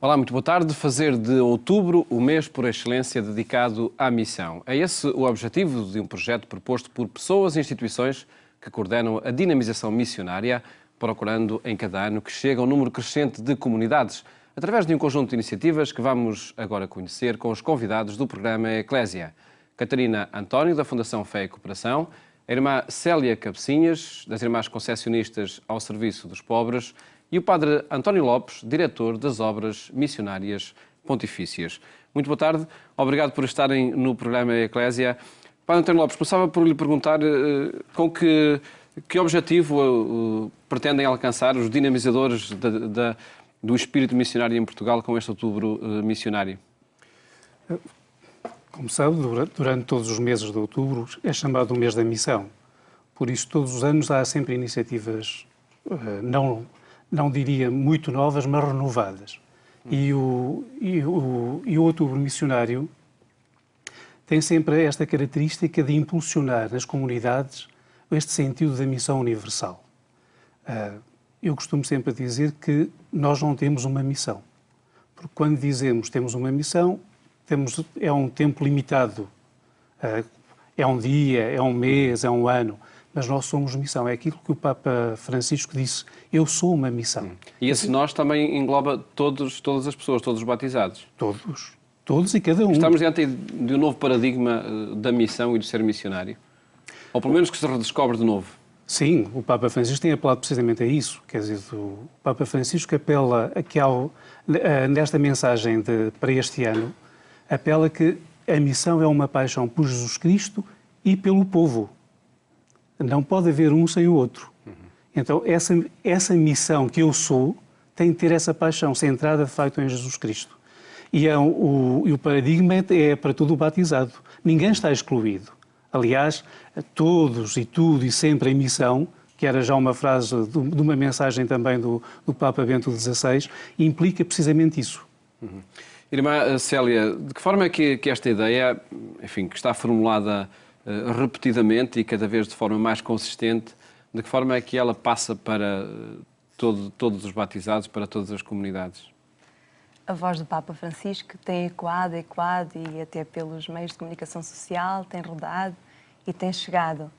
Olá, muito boa tarde. Fazer de outubro o mês por excelência dedicado à missão. É esse o objetivo de um projeto proposto por pessoas e instituições que coordenam a dinamização missionária, procurando em cada ano que chegue um número crescente de comunidades, através de um conjunto de iniciativas que vamos agora conhecer com os convidados do programa Eclésia. Catarina António, da Fundação Fé e Cooperação, a irmã Célia Cabecinhas, das Irmãs Concessionistas ao Serviço dos Pobres, e o padre António Lopes, diretor das Obras Missionárias Pontifícias. Muito boa tarde, obrigado por estarem no programa Eclésia. Padre António Lopes, passava por lhe perguntar com que objetivo pretendem alcançar os dinamizadores do espírito missionário em Portugal com este outubro missionário? Como sabe, durante todos os meses de outubro é chamado o mês da missão. Por isso, todos os anos há sempre iniciativas, não diria muito novas, mas renovadas. E o outubro missionário tem sempre esta característica de impulsionar nas comunidades este sentido da missão universal. Eu costumo sempre dizer que nós não temos uma missão. Porque quando dizemos temos uma missão, é um tempo limitado, é um dia, é um mês, é um ano, mas nós somos missão. É aquilo que o Papa Francisco disse, eu sou uma missão. E esse nós também engloba todas as pessoas, todos os batizados? Todos e cada um. Estamos diante de um novo paradigma da missão e do ser missionário? Ou pelo menos que se redescobre de novo? Sim, o Papa Francisco tem apelado precisamente a isso. Quer dizer, o Papa Francisco apela nesta mensagem para este ano, apela que a missão é uma paixão por Jesus Cristo e pelo povo. Não pode haver um sem o outro. Então, essa missão que eu sou tem de ter essa paixão centrada, de facto, em Jesus Cristo. E o paradigma é para todo o batizado. Ninguém está excluído. Aliás, todos e tudo e sempre em missão, que era já uma frase de uma mensagem também do Papa Bento XVI, implica precisamente isso. Irmã Célia, de que forma é que esta ideia, enfim, que está formulada repetidamente e cada vez de forma mais consistente, de que forma é que ela passa para todos os batizados, para todas as comunidades? A voz do Papa Francisco tem ecoado e até pelos meios de comunicação social tem rodado e tem chegado.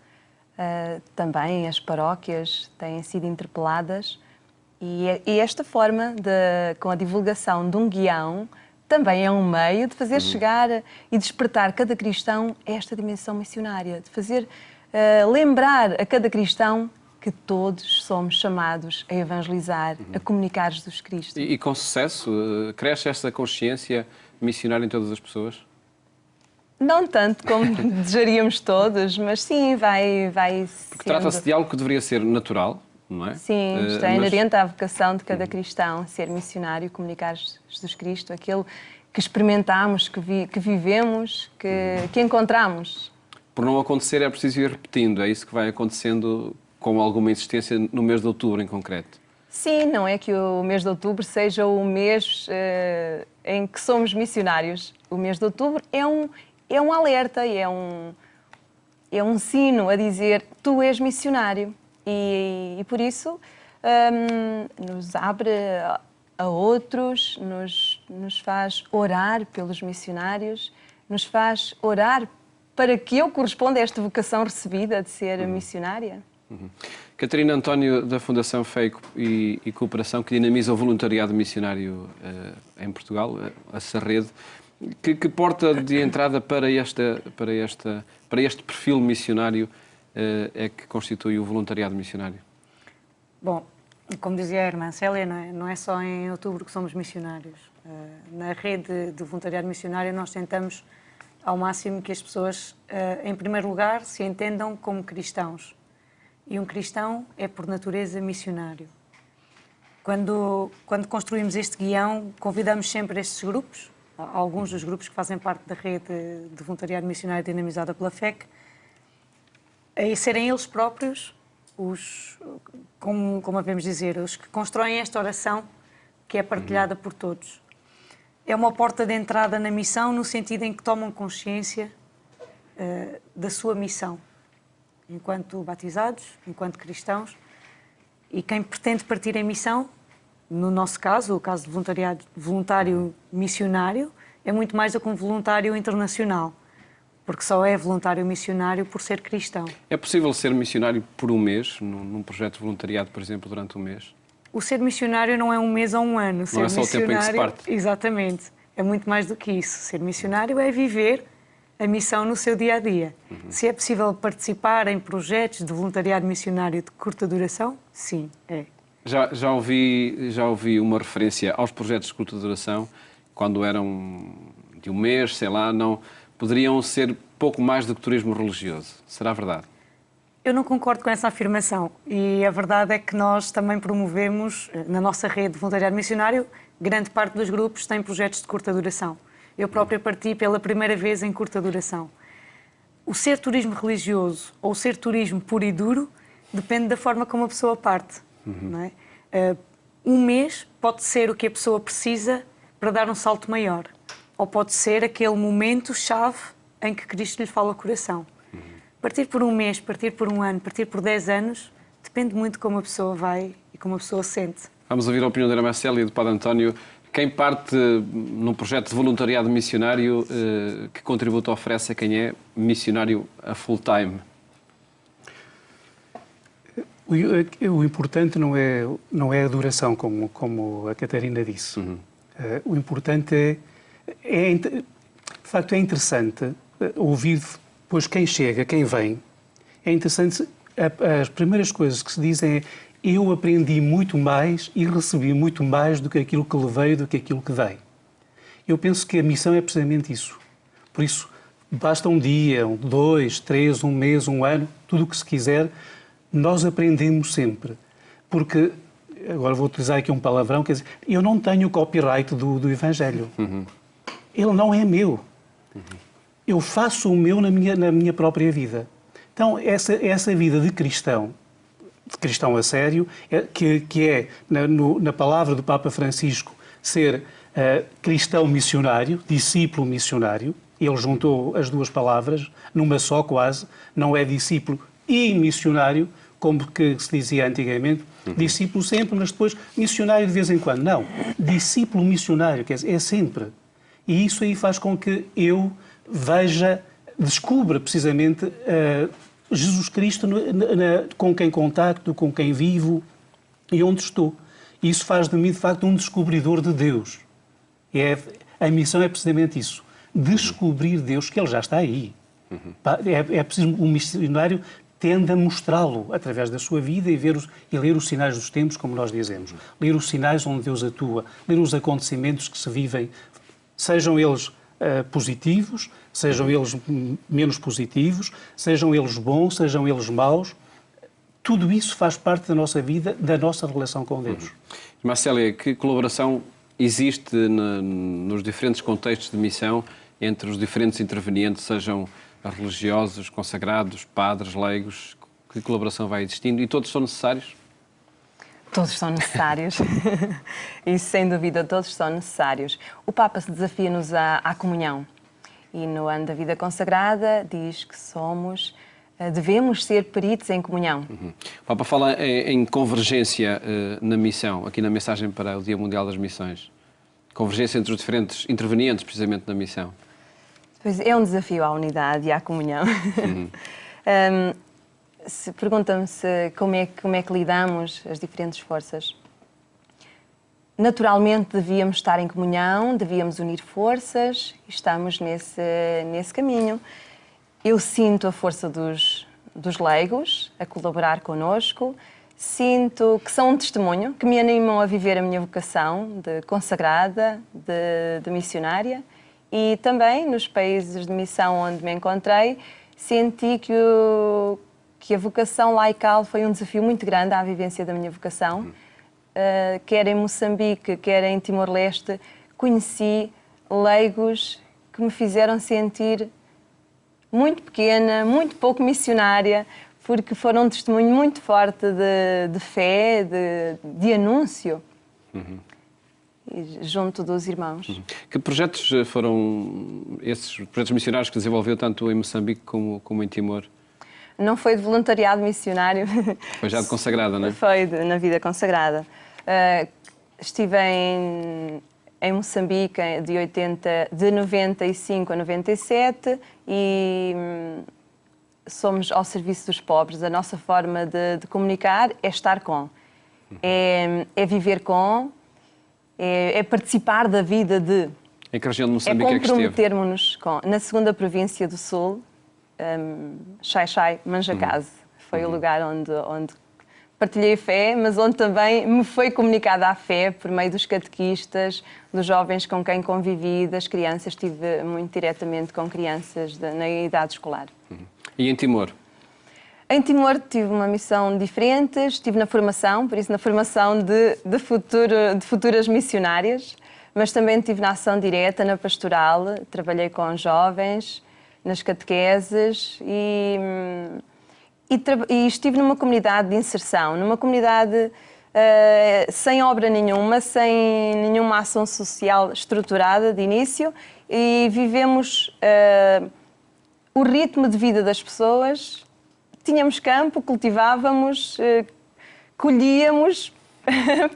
Também as paróquias têm sido interpeladas e esta forma, com a divulgação de um guião, também é um meio de fazer chegar e despertar cada cristão esta dimensão missionária, de fazer lembrar a cada cristão que todos somos chamados a evangelizar, a comunicar Jesus Cristo. E com sucesso? Cresce esta consciência missionária em todas as pessoas? Não tanto como desejaríamos todos, mas sim, vai Porque trata-se de algo que deveria ser natural, não é? Sim, está inerente à vocação de cada cristão, ser missionário, comunicar Jesus Cristo, aquele que experimentamos, que vivemos, que encontramos. Por não acontecer é preciso ir repetindo, é isso que vai acontecendo com alguma insistência no mês de outubro em concreto? Sim, não é que o mês de outubro seja o mês em que somos missionários. O mês de outubro é um alerta, é um sino a dizer tu és missionário. E por isso nos abre a outros, nos faz orar pelos missionários, nos faz orar para que eu corresponda a esta vocação recebida de ser missionária. Catarina António, da Fundação Fé e Cooperação, que dinamiza o voluntariado missionário em Portugal, essa rede, que porta de entrada para este perfil missionário é que constitui o voluntariado missionário? Bom, como dizia a irmã Célia, não é só em outubro que somos missionários. Na rede de voluntariado missionário nós tentamos ao máximo que as pessoas, em primeiro lugar, se entendam como cristãos. E um cristão é, por natureza, missionário. Quando construímos este guião, convidamos sempre estes grupos, alguns dos grupos que fazem parte da rede de voluntariado missionário dinamizada pela FEC, a serem eles próprios, como havemos dizer, os que constroem esta oração que é partilhada por todos. É uma porta de entrada na missão no sentido em que tomam consciência da sua missão, enquanto batizados, enquanto cristãos, e quem pretende partir em missão No nosso caso, o caso de voluntário missionário, é muito mais do que um voluntário internacional, porque só é voluntário missionário por ser cristão. É possível ser missionário por um mês, num projeto de voluntariado, por exemplo, durante um mês? O ser missionário não é um mês ou um ano. Não é só o tempo em que se parte. Exatamente. É muito mais do que isso. Ser missionário é viver a missão no seu dia-a-dia. Se é possível participar em projetos de voluntariado missionário de curta duração, sim, é. Já ouvi uma referência aos projetos de curta duração, quando eram de um mês, sei lá, não poderiam ser pouco mais do que turismo religioso. Será verdade? Eu não concordo com essa afirmação e a verdade é que nós também promovemos, na nossa rede de voluntariado missionário, grande parte dos grupos tem projetos de curta duração. Eu própria parti pela primeira vez em curta duração. O ser turismo religioso ou ser turismo puro e duro depende da forma como a pessoa parte. Não é? Um mês pode ser o que a pessoa precisa para dar um salto maior. Ou pode ser aquele momento-chave em que Cristo lhe fala ao coração. Partir por um mês, partir por um ano, partir por 10 anos, depende muito de como a pessoa vai e como a pessoa sente. Vamos ouvir a opinião da Ana Marcela e do Padre António. Quem parte num projeto de voluntariado missionário, que contributo oferece a quem é missionário a full time? O importante não é a duração, como a Catarina disse. O importante de facto, é interessante ouvir depois quem chega, quem vem. É interessante, as primeiras coisas que se dizem é: eu aprendi muito mais e recebi muito mais do que aquilo que levei, do que aquilo que dei. Eu penso que a missão é precisamente isso. Por isso, basta um dia, 2, 3, um mês, um ano, tudo o que se quiser, nós aprendemos sempre. Porque, agora vou utilizar aqui um palavrão, quer dizer, eu não tenho o copyright do Evangelho. Ele não é meu. Eu faço o meu na minha própria vida. Então, essa vida de cristão a sério, que é, na palavra do Papa Francisco, ser cristão missionário, discípulo missionário. Ele juntou as duas palavras numa só quase. Não é discípulo e missionário, como que se dizia antigamente. Discípulo sempre, mas depois missionário de vez em quando. Não, discípulo missionário, quer dizer, é sempre. E isso aí faz com que eu descubra precisamente Jesus Cristo com quem contacto, com quem vivo e onde estou. Isso faz de mim, de facto, um descobridor de Deus. A missão é precisamente isso. Descobrir Deus, que Ele já está aí. É preciso, um missionário tende a mostrá-lo através da sua vida e ler os sinais dos tempos, como nós dizemos. Ler os sinais onde Deus atua, ler os acontecimentos que se vivem, sejam eles positivos, sejam eles menos positivos, sejam eles bons, sejam eles maus. Tudo isso faz parte da nossa vida, da nossa relação com Deus. Marcélia, que colaboração existe nos diferentes contextos de missão entre os diferentes intervenientes, sejam religiosos, consagrados, padres, leigos? Que colaboração vai existindo? E todos são necessários? Todos são necessários. E, sem dúvida, todos são necessários. O Papa se desafia-nos à comunhão. E no ano da vida consagrada diz que devemos ser peritos em comunhão. O Papa fala em convergência na missão, aqui na mensagem para o Dia Mundial das Missões. Convergência entre os diferentes intervenientes, precisamente, na missão. Pois é um desafio à unidade e à comunhão. Pergunta-me como é que lidamos as diferentes forças. Naturalmente devíamos estar em comunhão, devíamos unir forças e estamos nesse caminho. Eu sinto a força dos leigos a colaborar connosco, sinto que são um testemunho, que me animam a viver a minha vocação de consagrada, de missionária, e também nos países de missão onde me encontrei, senti que a vocação laical foi um desafio muito grande à vivência da minha vocação. Quer em Moçambique, quer em Timor-Leste, conheci leigos que me fizeram sentir muito pequena, muito pouco missionária, porque foram um testemunho muito forte de fé, de anúncio, junto dos irmãos. Que projetos foram esses projetos missionários que desenvolveu tanto em Moçambique como em Timor? Não foi de voluntariado missionário. Foi já de consagrada, não é? Foi na vida consagrada. estive em Moçambique de 95 a 97 e somos ao serviço dos pobres. A nossa forma de comunicar é estar com, é viver com, é participar da vida de... Em que região de Moçambique é que esteve? Comprometermos-nos na segunda província do Sul, Xai-Xai, Manjacase. Foi o lugar onde partilhei a fé, mas onde também me foi comunicada a fé por meio dos catequistas, dos jovens com quem convivi, das crianças. Estive muito diretamente com crianças na idade escolar. E em Timor? Em Timor tive uma missão diferente, estive na formação, por isso na formação de futuras missionárias, mas também estive na ação direta, na pastoral, trabalhei com jovens, nas catequeses e estive numa comunidade de inserção, numa comunidade sem obra nenhuma, sem nenhuma ação social estruturada de início, e vivemos o ritmo de vida das pessoas. Tínhamos campo, cultivávamos, colhíamos,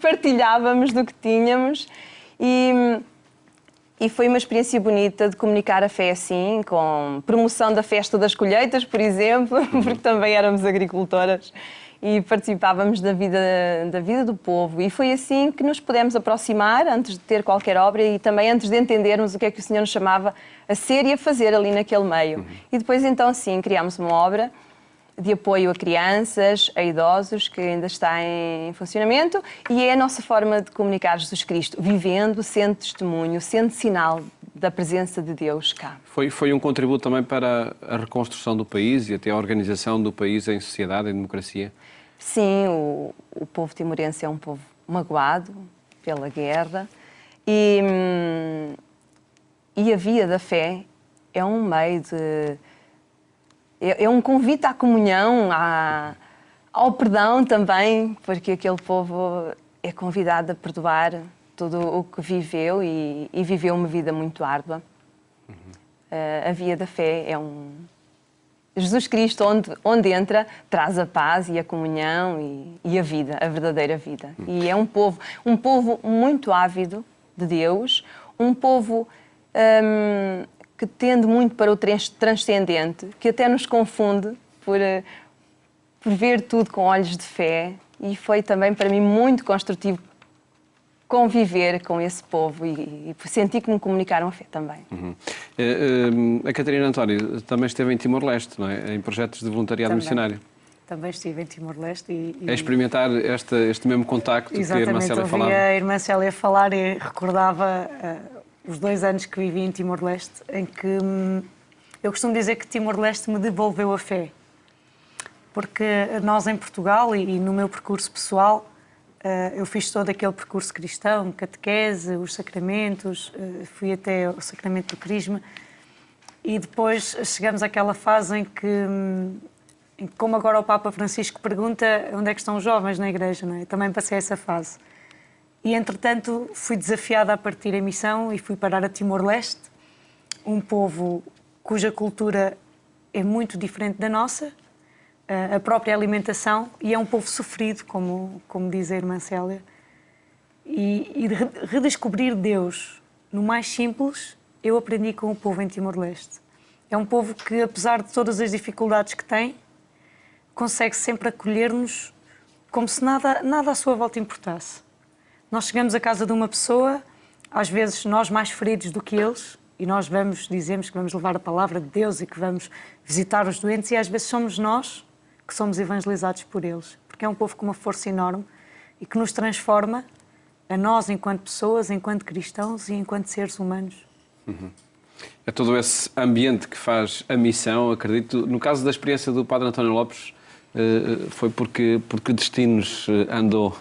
partilhávamos do que tínhamos e foi uma experiência bonita de comunicar a fé assim, com promoção da festa das colheitas, por exemplo, porque também éramos agricultoras e participávamos da vida do povo. E foi assim que nos pudemos aproximar, antes de ter qualquer obra e também antes de entendermos o que é que o Senhor nos chamava a ser e a fazer ali naquele meio. E depois, então, sim, criámos uma obra de apoio a crianças, a idosos, que ainda está em funcionamento, e é a nossa forma de comunicar Jesus Cristo, vivendo, sendo testemunho, sendo sinal da presença de Deus cá. Foi um contributo também para a reconstrução do país e até a organização do país em sociedade, em democracia? Sim, o povo timorense é um povo magoado pela guerra e a via da fé é um meio de... É um convite à comunhão, ao perdão também, porque aquele povo é convidado a perdoar tudo o que viveu e viveu uma vida muito árdua. A via da fé é Jesus Cristo, onde entra, traz a paz e a comunhão e a vida, a verdadeira vida. E é um povo muito ávido de Deus, um povo que tende muito para o transcendente, que até nos confunde por ver tudo com olhos de fé, e foi também para mim muito construtivo conviver com esse povo e sentir que me comunicaram a fé também. A Catarina António também esteve em Timor-Leste, não é? Em projetos de voluntariado missionário. Também estive em Timor-Leste e... É experimentar este mesmo contacto que a irmã Célia falava. Exatamente, a irmã Célia falar e recordava os 2 anos que vivi em Timor-Leste, em que eu costumo dizer que Timor-Leste me devolveu a fé. Porque nós em Portugal e no meu percurso pessoal, eu fiz todo aquele percurso cristão, catequese, os sacramentos, fui até o sacramento do crisma, e depois chegamos àquela fase em que, como agora o Papa Francisco pergunta onde é que estão os jovens na igreja, não é? Também passei essa fase. E, entretanto, fui desafiada a partir em missão e fui parar a Timor-Leste, um povo cuja cultura é muito diferente da nossa, a própria alimentação, e é um povo sofrido, como diz a irmã Célia. E redescobrir Deus no mais simples, eu aprendi com o povo em Timor-Leste. É um povo que, apesar de todas as dificuldades que tem, consegue sempre acolher-nos como se nada à sua volta importasse. Nós chegamos à casa de uma pessoa, às vezes nós mais feridos do que eles, e nós dizemos que vamos levar a palavra de Deus e que vamos visitar os doentes, e às vezes somos nós que somos evangelizados por eles, porque é um povo com uma força enorme e que nos transforma a nós enquanto pessoas, enquanto cristãos e enquanto seres humanos. É todo esse ambiente que faz a missão, acredito. No caso da experiência do Padre António Lopes, foi porque destinos andou?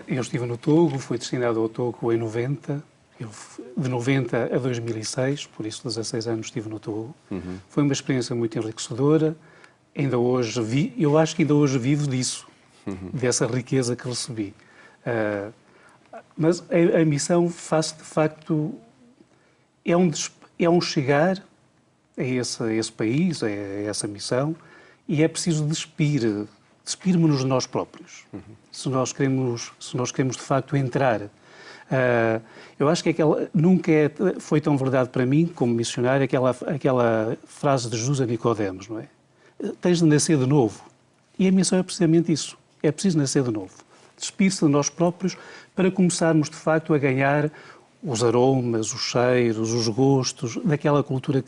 Eu estive no Togo, fui destinado ao Togo em 90, de 90 a 2006, por isso 16 anos estive no Togo. Foi uma experiência muito enriquecedora, ainda hoje eu acho que ainda hoje vivo disso, dessa riqueza que recebi. Mas a missão faz de facto, é um chegar a esse país, a essa missão, e é preciso despir-nos de nós próprios. Se nós queremos de facto entrar Eu acho que nunca foi tão verdade para mim, como missionário, aquela frase de Jesus a Nicodemos, não é? Tens de nascer de novo. E a missão é precisamente isso. É preciso nascer de novo. Despir-se de nós próprios para começarmos, de facto, a ganhar os aromas, os cheiros, os gostos daquela cultura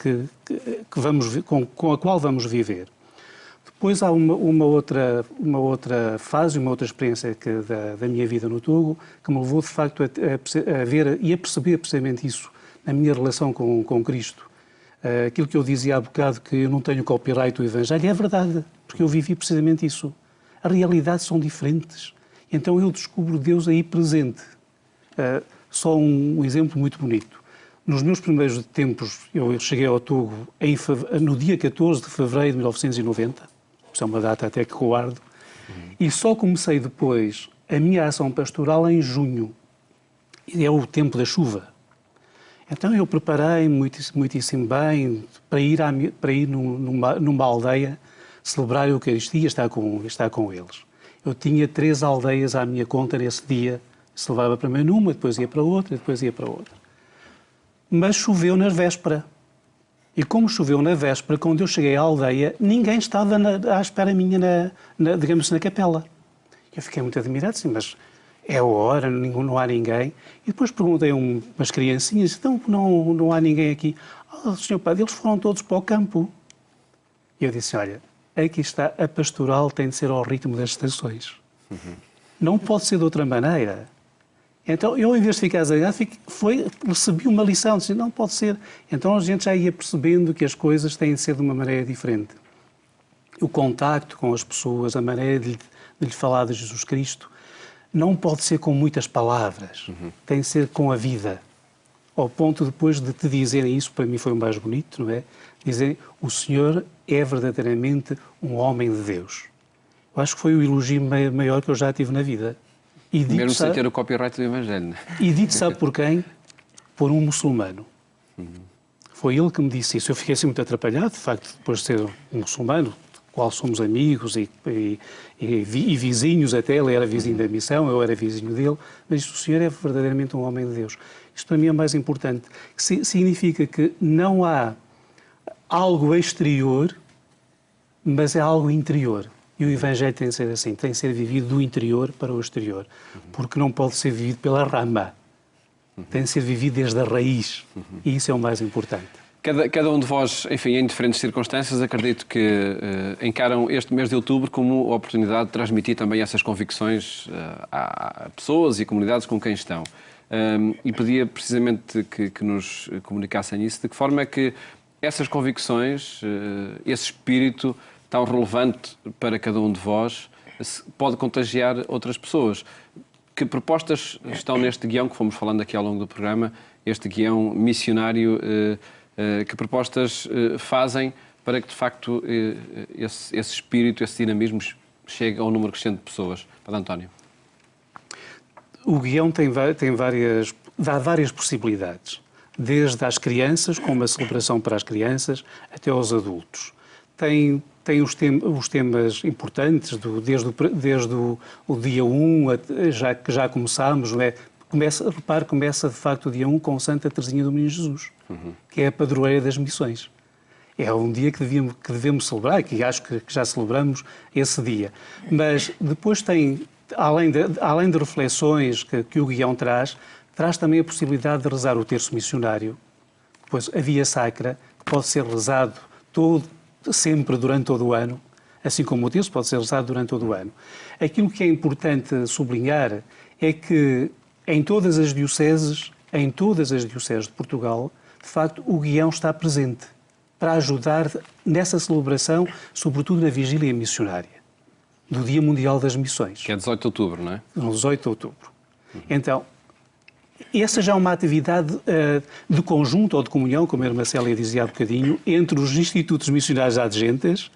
com a qual vamos viver. Depois há uma outra fase, uma outra experiência da minha vida no Togo que me levou, de facto, a ver e a perceber precisamente isso na minha relação com Cristo. Aquilo que eu dizia há bocado, que eu não tenho copyright do Evangelho, é verdade, porque eu vivi precisamente isso. As realidades são diferentes. Então eu descubro Deus aí presente. Só um exemplo muito bonito. Nos meus primeiros tempos, eu cheguei ao Togo no dia 14 de fevereiro de 1990, isso é uma data até que guardo, e só comecei depois a minha ação pastoral em junho. É o tempo da chuva. Então eu preparei muitíssimo bem para ir numa aldeia celebrar a Eucaristia, estar com eles. Eu tinha 3 aldeias à minha conta nesse dia. Se levava primeiro numa, depois ia para outra, depois ia para outra. Mas choveu na véspera. E como choveu na véspera, quando eu cheguei à aldeia, ninguém estava à espera minha, digamos, na capela. Eu fiquei muito admirado, assim, mas é a hora, não há ninguém. E depois perguntei a umas criancinhas, então não há ninguém aqui. Senhor Padre, eles foram todos para o campo. E eu disse, olha, aqui está, a pastoral tem de ser ao ritmo das estações. Não pode ser de outra maneira. Então, eu, em vez de ficar zangado, recebi uma lição, disse, não pode ser. Então, a gente já ia percebendo que as coisas têm de ser de uma maneira diferente. O contacto com as pessoas, a maneira de lhe falar de Jesus Cristo, não pode ser com muitas palavras, tem de ser com a vida. Ao ponto, depois de te dizerem isso, para mim foi o mais bonito, não é? Dizerem, o Senhor é verdadeiramente um homem de Deus. Eu acho que foi o elogio maior que eu já tive na vida. E dito, mesmo sem ter o copyright do Evangelho. E dito, sabe por quem? Por um muçulmano. Foi ele que me disse isso. Eu fiquei assim muito atrapalhado, de facto, depois de ser um muçulmano, do qual somos amigos e vizinhos até. Ele era vizinho da missão, eu era vizinho dele. Mas o Senhor é verdadeiramente um homem de Deus. Isto para mim é mais importante. Significa que não há algo exterior, mas é algo interior. E o Evangelho tem de ser assim, tem de ser vivido do interior para o exterior, porque não pode ser vivido pela rama, tem de ser vivido desde a raiz, e isso é o mais importante. Cada um de vós, enfim, em diferentes circunstâncias, acredito que encaram este mês de outubro como oportunidade de transmitir também essas convicções a pessoas e comunidades com quem estão. E pedia precisamente que nos comunicassem isso, de que forma é que essas convicções, esse espírito tão relevante para cada um de vós, pode contagiar outras pessoas. Que propostas estão neste guião que fomos falando aqui ao longo do programa, este guião missionário, que propostas fazem para que, de facto, esse espírito, esse dinamismo chegue a um número crescente de pessoas? Padre António. O guião dá várias possibilidades, desde às crianças, com uma celebração para as crianças, até aos adultos. Tem os temas importantes, desde o dia 1, que já começámos, não é? Começa de facto o dia 1 com Santa Teresinha do Menino Jesus, que é a padroeira das missões. É um dia que devemos celebrar, que acho que já celebramos esse dia. Mas depois tem, além de reflexões que o guião traz também a possibilidade de rezar o terço missionário, depois a via sacra, que pode ser rezado sempre durante todo o ano, assim como o terço pode ser rezado durante todo o ano. Aquilo que é importante sublinhar é que em todas as dioceses de Portugal, de facto, o guião está presente para ajudar nessa celebração, sobretudo na vigília missionária, do Dia Mundial das Missões. Que é 18 de outubro, não é? No 18 de outubro. Então, essa já é uma atividade de conjunto ou de comunhão, como a irmã Célia dizia há bocadinho, entre os institutos missionários adjuntos,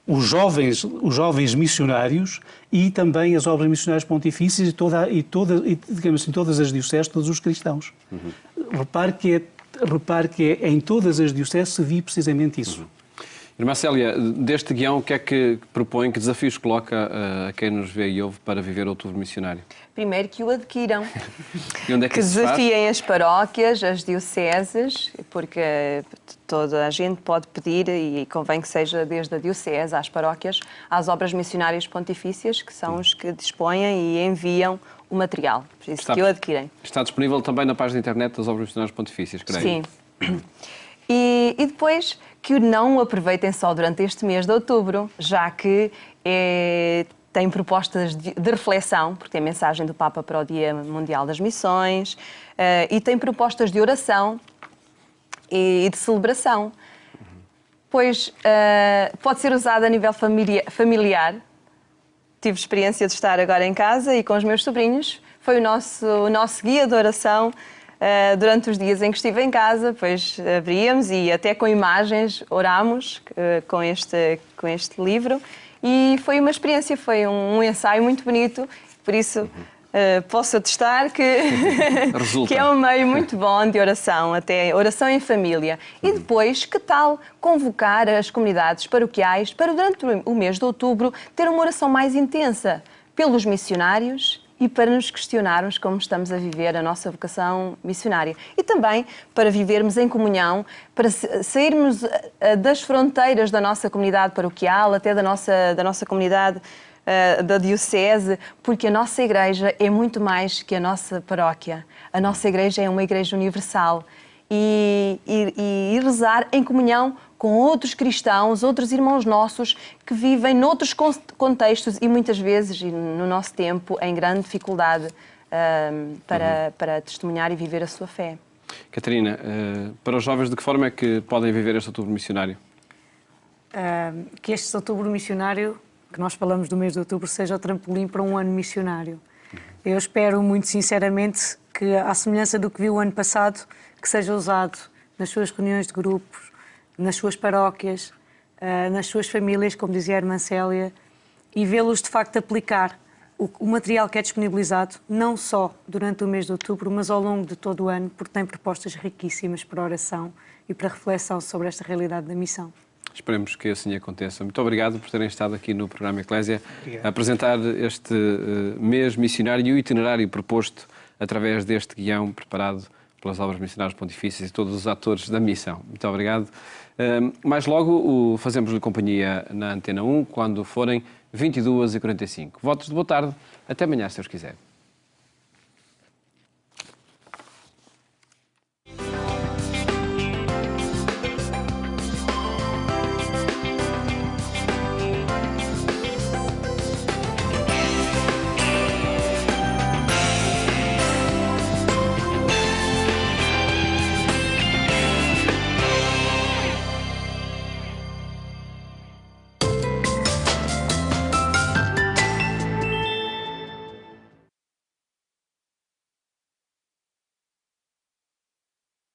os jovens missionários e também as obras missionárias pontifícias e digamos assim, todas as dioceses, todos os cristãos. Repare que em todas as dioceses se vive precisamente isso. Irmã Célia, deste guião, o que é que propõe, que desafios coloca a quem nos vê e ouve para viver Outubro Missionário? Primeiro que o adquiram, E onde é que isso se faz? desafiem as paróquias, as dioceses, porque toda a gente pode pedir, e convém que seja desde a diocese às paróquias, às obras missionárias pontifícias, que são os que dispõem e enviam o material. Por isso que o adquirem. Está disponível também na página da internet das obras missionárias pontifícias, creio. Sim. E depois que não o aproveitem só durante este mês de outubro, já que tem propostas de reflexão, porque tem mensagem do Papa para o Dia Mundial das Missões, e tem propostas de oração e de celebração. Pois pode ser usado a nível familiar. Tive experiência de estar agora em casa e com os meus sobrinhos. Foi o nosso guia de oração durante os dias em que estive em casa. Pois abríamos e até com imagens orámos com este livro. E foi uma experiência, foi um ensaio muito bonito. Por isso posso atestar que é um meio muito bom de oração, até oração em família. E depois, que tal convocar as comunidades paroquiais para, durante o mês de outubro, ter uma oração mais intensa pelos missionários e para nos questionarmos como estamos a viver a nossa vocação missionária. E também para vivermos em comunhão, para sairmos das fronteiras da nossa comunidade paroquial, até da nossa comunidade da diocese, porque a nossa igreja é muito mais que a nossa paróquia. A nossa igreja é uma igreja universal. E rezar em comunhão com outros cristãos, outros irmãos nossos que vivem noutros contextos e muitas vezes, no nosso tempo, em grande dificuldade para testemunhar e viver a sua fé. Catarina, para os jovens, de que forma é que podem viver este outubro missionário? Que este outubro missionário, que nós falamos do mês de outubro, seja o trampolim para um ano missionário. Eu espero muito sinceramente que, à semelhança do que vi o ano passado, que seja usado nas suas reuniões de grupos, nas suas paróquias, nas suas famílias, como dizia a irmã Célia, e vê-los de facto aplicar o material que é disponibilizado, não só durante o mês de outubro, mas ao longo de todo o ano, porque tem propostas riquíssimas para oração e para reflexão sobre esta realidade da missão. Esperemos que assim aconteça. Muito obrigado por terem estado aqui no programa Eclésia a apresentar este mês missionário e o itinerário proposto através deste guião preparado pelas obras missionárias pontifícias e todos os atores da missão. Muito obrigado. Mais logo fazemos-lhe companhia na Antena 1 quando forem 22h45. Votos de boa tarde. Até amanhã, se Deus quiser.